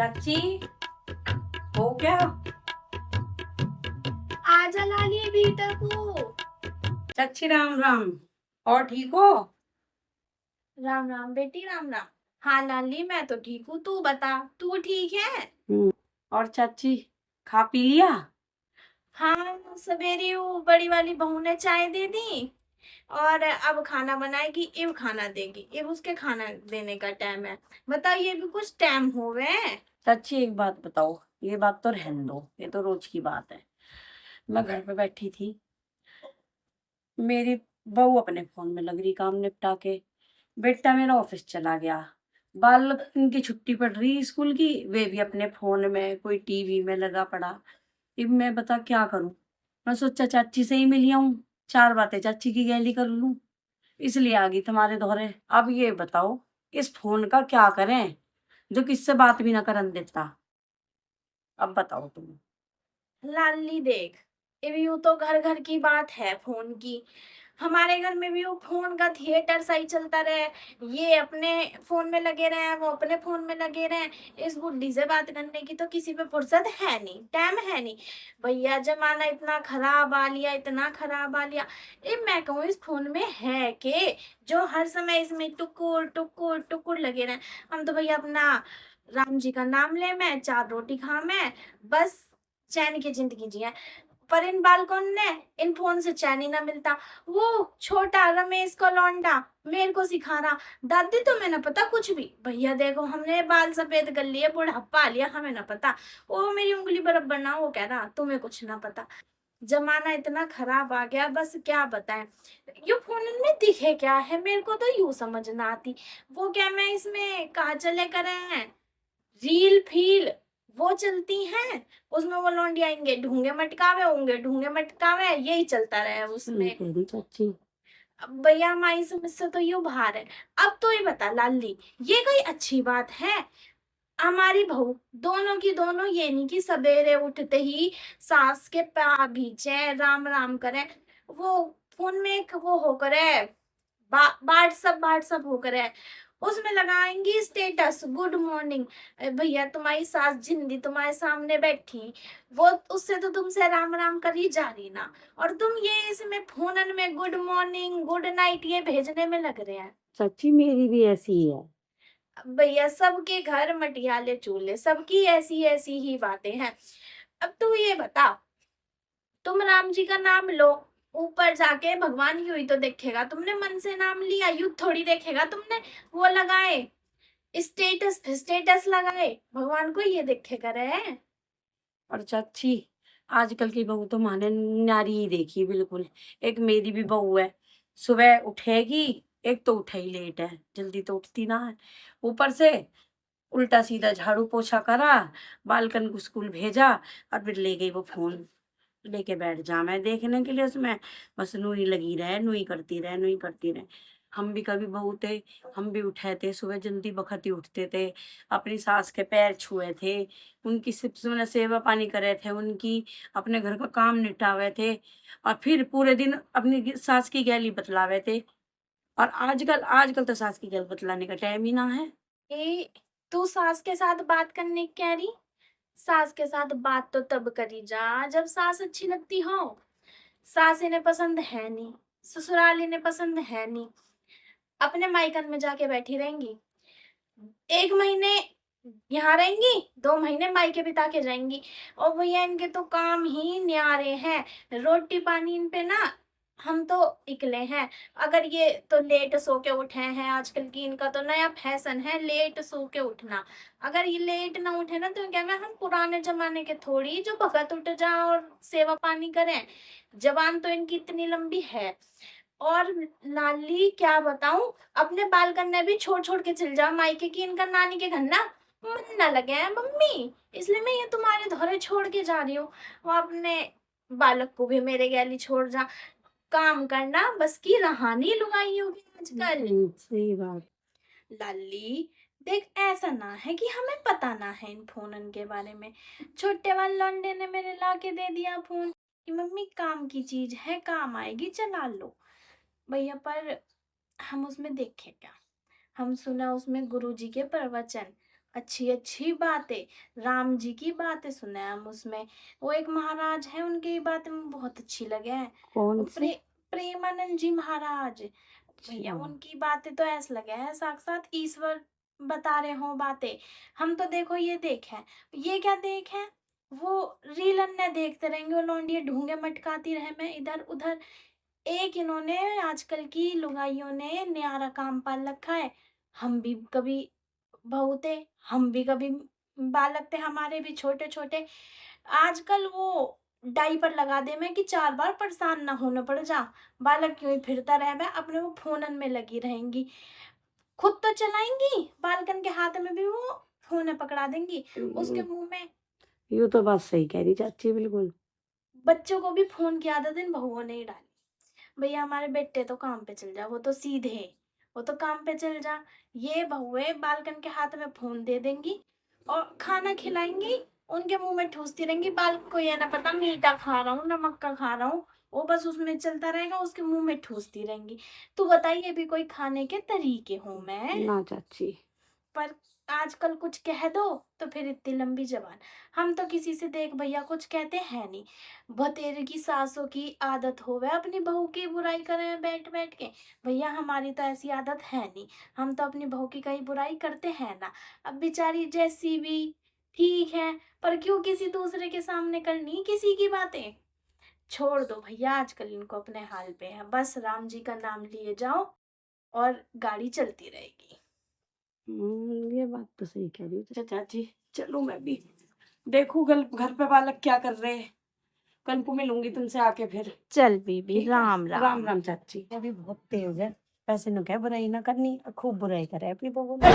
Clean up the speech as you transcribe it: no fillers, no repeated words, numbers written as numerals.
चाची हो क्या? आजा लाली भीतर को। चाची राम राम। और ठीक हो? राम राम बेटी राम राम। हाँ लाली मैं तो ठीक हूँ, तू बता तू ठीक है? और चाची खा पी लिया? हाँ सवेरे वो बड़ी वाली बहू ने चाय दे दी और अब खाना बनाएगी, इब खाना देगी, इब उसके खाना देने का टाइम है। बता ये भी कुछ टाइम हो गए। चाची एक बात बताओ, ये बात तो रहने दो, ये तो रोज की बात है। मैं घर पे बैठी थी, मेरी बहू अपने फोन में लग रही काम निपटा के, बेटा मेरा ऑफिस चला गया, बालक की छुट्टी पड़ रही स्कूल की, वे भी अपने फोन में कोई टीवी में लगा पड़ा। अब मैं बता क्या करूं। मैं सोचा चाची से ही मिली आऊं, चार बातें चाची की गैली कर लूं, इसलिए आ गई तुम्हारे दौरे। अब ये बताओ, इस फोन का क्या करें जो किससे बात भी ना करन देता? अब बताओ तुम। लाली देख, ये यूं तो घर घर की बात है फोन की। हमारे घर में भी वो फोन का थिएटर सा ही चलता रहे। ये अपने फोन में लगे रहे, वो अपने फोन में लगे रहे। इस बुढ़ी से बात करने की तो किसी पे फुर्सत है नहीं, टाइम है नहीं। भैया जमाना इतना खराब आ लिया, इतना खराब आ लिया। ये मैं कहूँ इस फोन में है के जो हर समय इसमें टुकुर टुकुर टुकुर लगे रहे। हम तो भैया अपना राम जी का नाम ले, मैं चार रोटी खा, मैं बस चैन की जिंदगी जिए। पर इन बालकों ने इन फोन से चैन ही ना मिलता। वो छोटा रमेश को लौंडा मेरे को सिखा रहा, दादी तुम्हें ना पता कुछ भी। भैया देखो हमने बाल सफेद कर लिए, बुढ़ापा आ लिया, हमें ना पता। वो मेरी उंगली बराबर ना, वो कह रहा तुम्हें कुछ ना पता। जमाना इतना खराब आ गया, बस क्या बताएं। ये फोन में दिखे क्या है मेरे को तो यूं समझ ना आती। वो क्या मैं इसमें कहा चले करे हैं, रील फील वो चलती हैं। उसमें वो लौंडी आएंगे, ढूंगे मटकावे होंगे, ढूंगे मटकावे, यही चलता रहे उसमें। कह रही चाची। अब भैया माई समस्या तो यू बाहर है। अब तो ये बता लाली, ये कोई अच्छी बात है? हमारी बहू दोनों की दोनों ये नहीं कि सवेरे उठते ही सास के पैर भींचे राम राम करें। वो फोन में एक वो हो करे, व्हाट्सअप हो करे, उसमें लगाएंगी स्टेटस गुड मॉर्निंग। भैया तुम्हारी सास जिंदी तुम्हारे सामने बैठी, वो उससे तो तुमसे राम राम करी जा रही ना, और तुम ये इसमें फोनन में गुड मॉर्निंग गुड नाइट ये भेजने में लग रहे हैं। चाची मेरी भी ऐसी ही है। भैया सबके घर मटियाले चूल्हे, सबकी ऐसी ऐसी ही बातें हैं। अब तू ये बता, तुम राम जी का नाम लो, ऊपर जाके भगवान यूं ही तो देखेगा, तुमने मन से नाम लिया यूं थोड़ी देखेगा। तुमने वो लगाए स्टेटस स्टेटस लगाए, भगवान को ये देखे करे। और चाची आजकल की बहू तो माने नारी ही देखी बिल्कुल। एक मेरी भी बहू है, सुबह उठेगी, एक तो उठे ही लेट है, जल्दी तो उठती ना है, ऊपर से उल्टा सीधा झाड़ू पोछा करा, बालकन को स्कूल भेजा, और फिर ले गई वो फोन, लेके बैठ जा मैं देखने के लिए उसमें, बस नूई लगी रहे, नूई करती रहे, नूई करती रहे। हम भी कभी बहू थे, हम भी उठे थे सुबह जल्दी, बखत ही उठते थे, अपनी सास के पैर छुए थे, उनकी मैंने सेवा पानी करे थे उनकी, अपने घर का काम निपटावे थे, और फिर पूरे दिन अपनी सास की गैली बतलावे थे। और आजकल आजकल तो सास की गैल बतलाने का टाइम ही ना है। ए तू सास के साथ बात करने क्या रही? सास के साथ बात तो तब करी जा जब सास अच्छी लगती हो। सास इन्हें पसंद है नहीं, ससुराल इन्हें पसंद है नहीं, अपने मायकन में जाके बैठी रहेंगी। एक महीने यहाँ रहेंगी, 2 महीने मायके बिता के जाएंगी। और भैया इनके तो काम ही न्यारे हैं, रोटी पानी इन पे ना हम तो इकले हैं। अगर ये तो लेट सो के उठे हैं, आजकल की इनका तो नया फैशन है लेट सो के उठना। अगर ये लेट ना उठे ना तो क्या मैं हम पुराने जमाने के थोड़ी जो भगत उठ जाए और सेवा पानी करें। जबान तो इनकी इतनी लंबी है। और लाली क्या बताऊं, अपने बाल कन्ने भी छोड़ छोड़ के चल जा मायके की, इनका नानी के घर ना मन ना लगे हैं मम्मी, इसलिए मैं ये तुम्हारे धोरे छोड़ के जा रही हूँ। वो अपने बालक को भी मेरे गैली छोड़ जा, काम करना बस की रहानी लुगाई होगी आजकल। सही बात। लाली देख, ऐसा ना है कि हमें पता ना है इन फोनन के बारे में। छोटे वाले लौंडे ने मेरे ला के दे दिया फोन कि मम्मी काम की चीज है, काम आएगी चला लो। भैया पर हम उसमें देखे क्या, हम सुना उसमें गुरुजी के प्रवचन, अच्छी अच्छी बातें, राम जी की बातें सुने हम उसमें। वो एक महाराज है, उनकी बातें मुझे बहुत अच्छी लगे हैं। कौन वो सी? प्रेमानंद जी महाराज, भैया अच्छा। उनकी बातें तो ऐसा लगे हैं साक्षात ईश्वर बता रहे हो बातें। हम तो देखो ये देखें, ये क्या देखें, वो रीलन ने देखते रहेंगे, वो लौंडिया ढूंढे मटकाती रहे मैं इधर उधर। एक इन्होंने आजकल की लुगाइयों ने न्यारा काम पाल रखा है। हम भी कभी बहू थे, हम भी कभी बालक थे, हमारे भी छोटे छोटे। आजकल वो डाइपर लगा दे मैं कि 4 बार परेशान ना होना पड़ जा। बालक क्यों ही फिरता रह मैं, अपने वो फोनन में लगी रहेंगी। खुद तो चलाएंगी, बालकन के हाथ में भी वो फोन पकड़ा देंगी, उसके मुंह में। यूँ तो बात सही कह रही चाची बिल्कुल। बच्चों को भी फोन की आदत इन बहुओं ने ही डाली। भैया हमारे बेटे तो काम पे चल जा, वो तो सीधे है, वो तो काम पे चल जा। ये बहुएं बालकन के हाथ में फोन दे देंगी और खाना खिलाएंगी, उनके मुंह में ठूसती रहेंगी। बालक को ये ना पता मीठा खा रहा हूँ नमक का खा रहा हूँ, वो बस उसमें चलता रहेगा, उसके मुंह में ठूसती रहेंगी। तू बताइए भी कोई खाने के तरीके हूँ मैं? ना चाची। पर आजकल कुछ कह दो तो फिर इतनी लंबी जबान। हम तो किसी से देख भैया कुछ कहते हैं नहीं। भतेरे की सासों की आदत हो वह अपनी बहू की बुराई करें बैठ बैठ के। भैया हमारी तो ऐसी आदत है नहीं, हम तो अपनी बहू की कहीं बुराई करते हैं ना। अब बेचारी जैसी भी ठीक है, पर क्यों किसी दूसरे के सामने करनी किसी की बातें। छोड़ दो भैया, आजकल इनको अपने हाल पे है, बस राम जी का नाम लिए जाओ और गाड़ी चलती रहेगी। ये बात तो सही कह रही हो चाची। चलो मैं भी देखूं घर घर पे बालक क्या कर रहे हैं। कल को मिलूंगी तुमसे आके फिर। चल बीबी, ठीक है। राम राम राम। राम चाची। अभी बहुत तेज है, पैसे न क्या बुराई ना करनी, खूब बुराई करे अपनी बहू ने।